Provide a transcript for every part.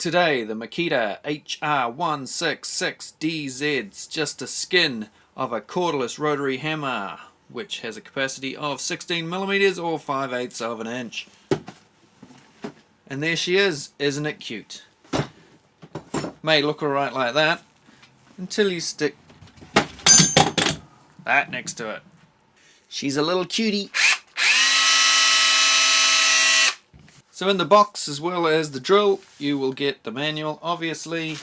today, the Makita HR166DZ, just a skin of a cordless rotary hammer, which has a capacity of 16mm or 5/8 of an inch. And there she is, isn't it cute? May look alright like that, until you stick that next to it. She's a little cutie. So in the box, as well as the drill, you will get the manual, obviously,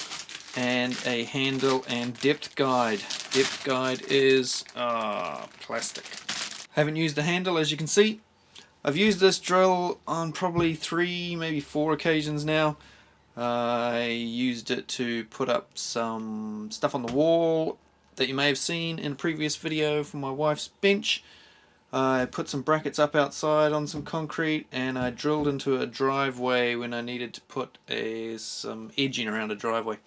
and a handle and depth guide. Depth guide is plastic. Haven't used the handle, as you can see. I've used this drill on probably 3, maybe 4 occasions now. I used it to put up some stuff on the wall that you may have seen in a previous video for my wife's bench. I put some brackets up outside on some concrete, and I drilled into a driveway when I needed to put some edging around a driveway.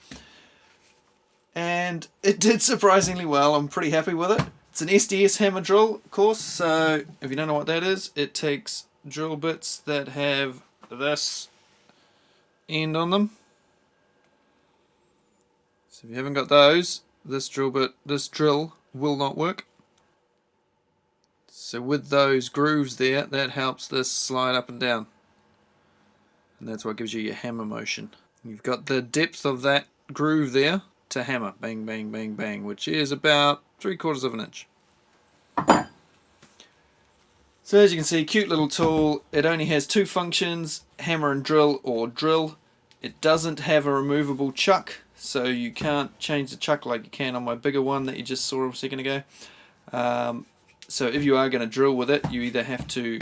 And it did surprisingly well. I'm pretty happy with it. It's an SDS hammer drill, of course, so if you don't know what that is, it takes drill bits that have this end on them. So if you haven't got those, this drill will not work. So with those grooves there, that helps this slide up and down. And that's what gives you your hammer motion. You've got the depth of that groove there to hammer. Bang, bang, bang, bang, which is about 3/4 of an inch. So as you can see, cute little tool. It only has 2 functions, hammer and drill or drill. It doesn't have a removable chuck, so you can't change the chuck like you can on my bigger one that you just saw a second ago. So if you are going to drill with it, you either have to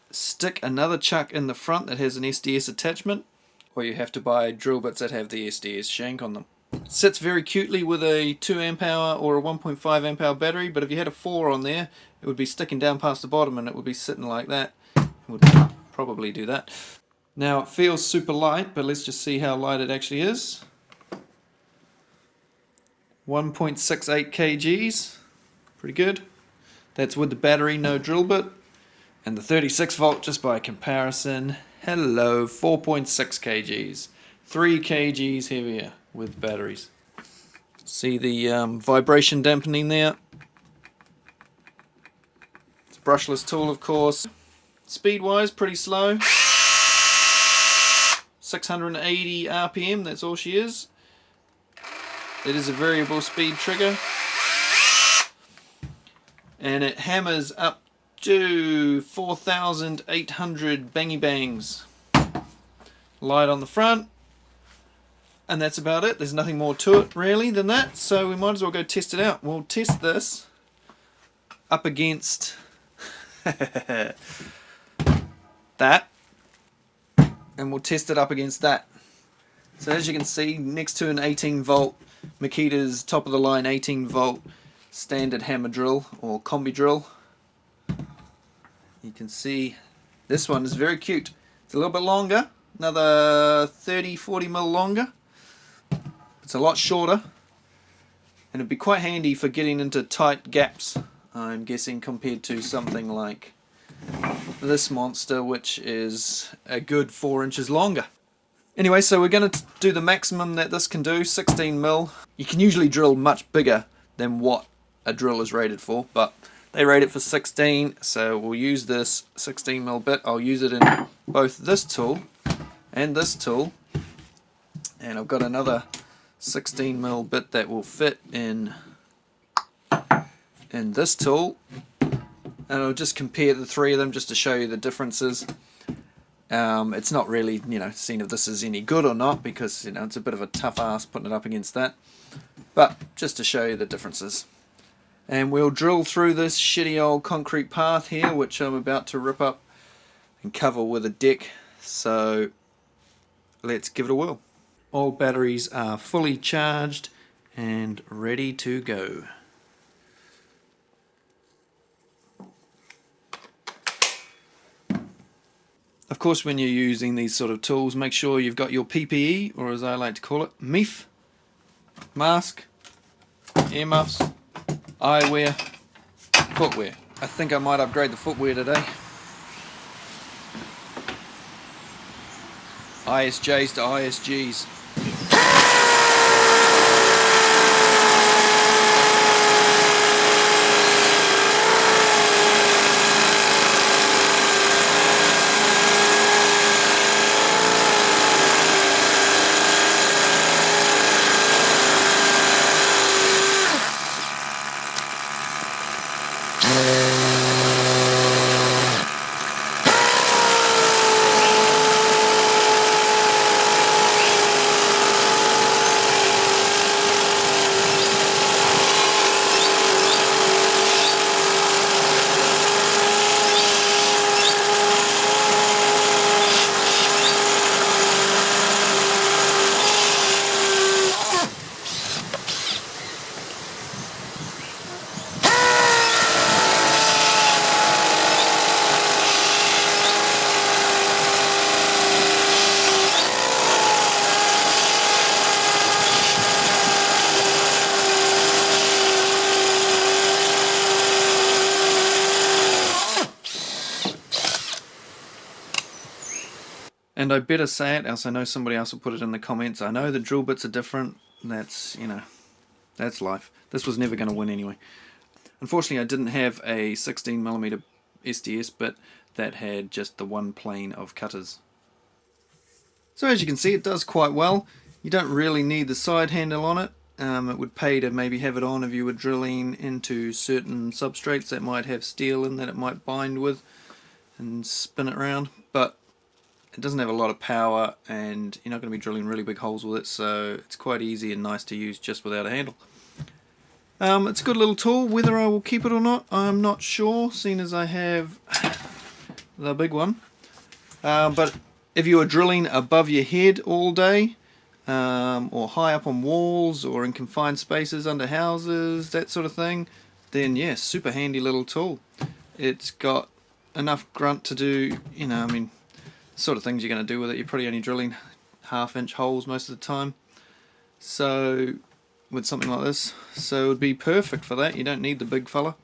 stick another chuck in the front that has an SDS attachment, or you have to buy drill bits that have the SDS shank on them. It sits very cutely with a 2 amp hour or a 1.5 amp hour battery, but if you had a 4 on there, it would be sticking down past the bottom and it would be sitting like that. It would probably do that. Now it feels super light, but let's just see how light it actually is. 1.68 kgs, pretty good. That's with the battery, no drill bit. And the 36 volt, just by comparison, hello, 4.6 kgs. 3 kgs heavier with batteries. See the vibration dampening there. It's a brushless tool, of course. Speed wise, pretty slow. 680 RPM, that's all she is. It is a variable speed trigger. And it hammers up to 4,800 bangy bangs. Light on the front. And that's about it. There's nothing more to it really than that. So we might as well go test it out. We'll test this up against that. And we'll test it up against that. So as you can see, next to an 18 volt Makita's top of the line 18 volt standard hammer drill or combi drill, you can see this one is very cute. It's a little bit longer, another 30-40 mil longer. It's a lot shorter, and it'd be quite handy for getting into tight gaps, I'm guessing, compared to something like this monster, which is a good 4 inches longer. Anyway, so we're going to do the maximum that this can do, 16 mil. You can usually drill much bigger than what a drill is rated for, but they rate it for 16, so we'll use this 16 mil bit. I'll use it in both this tool and this tool, and I've got another 16 mil bit that will fit in this tool, and I'll just compare the 3 of them just to show you the differences. It's not really, seeing if this is any good or not, because it's a bit of a tough ass putting it up against that, but just to show you the differences. And we'll drill through this shitty old concrete path here, which I'm about to rip up and cover with a deck. So let's give it a whirl. All batteries are fully charged and ready to go. Of course, when you're using these sort of tools, make sure you've got your PPE, or as I like to call it, MEF, mask, earmuffs, eyewear, footwear. I think I might upgrade the footwear today. ISJs to ISGs. And I better say it, else I know somebody else will put it in the comments. I know the drill bits are different. That's, you know, that's life. This was never going to win anyway. Unfortunately, I didn't have a 16mm SDS bit that had just the one plane of cutters. So as you can see, it does quite well. You don't really need the side handle on it. It would pay to maybe have it on if you were drilling into certain substrates that might have steel in that it might bind with and spin it around. But it doesn't have a lot of power, and you're not going to be drilling really big holes with it, so it's quite easy and nice to use just without a handle. It's a good little tool. Whether I will keep it or not, I'm not sure, seeing as I have the big one. But if you are drilling above your head all day, or high up on walls, or in confined spaces under houses, that sort of thing, then yeah, super handy little tool. It's got enough grunt to do, you know, I mean, sort of things you're going to do with it. You're probably only drilling 1/2 inch holes most of the time, so with something like this, so it would be perfect for that. You don't need the big fella.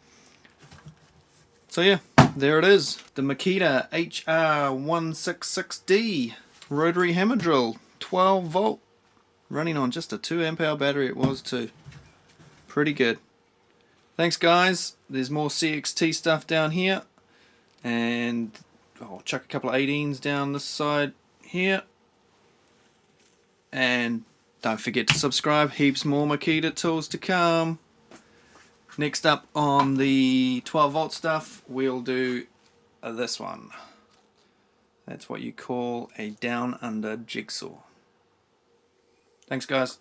So yeah, there it is, the Makita HR166D rotary hammer drill, 12 volt, running on just a 2 Ah battery. It was too. Pretty good. Thanks guys. There's more CXT stuff down here, and I'll chuck a couple of 18s down this side here, and don't forget to subscribe. Heaps more Makita tools to come. Next up on the 12 volt stuff, we'll do this one. That's what you call a down under jigsaw. Thanks guys.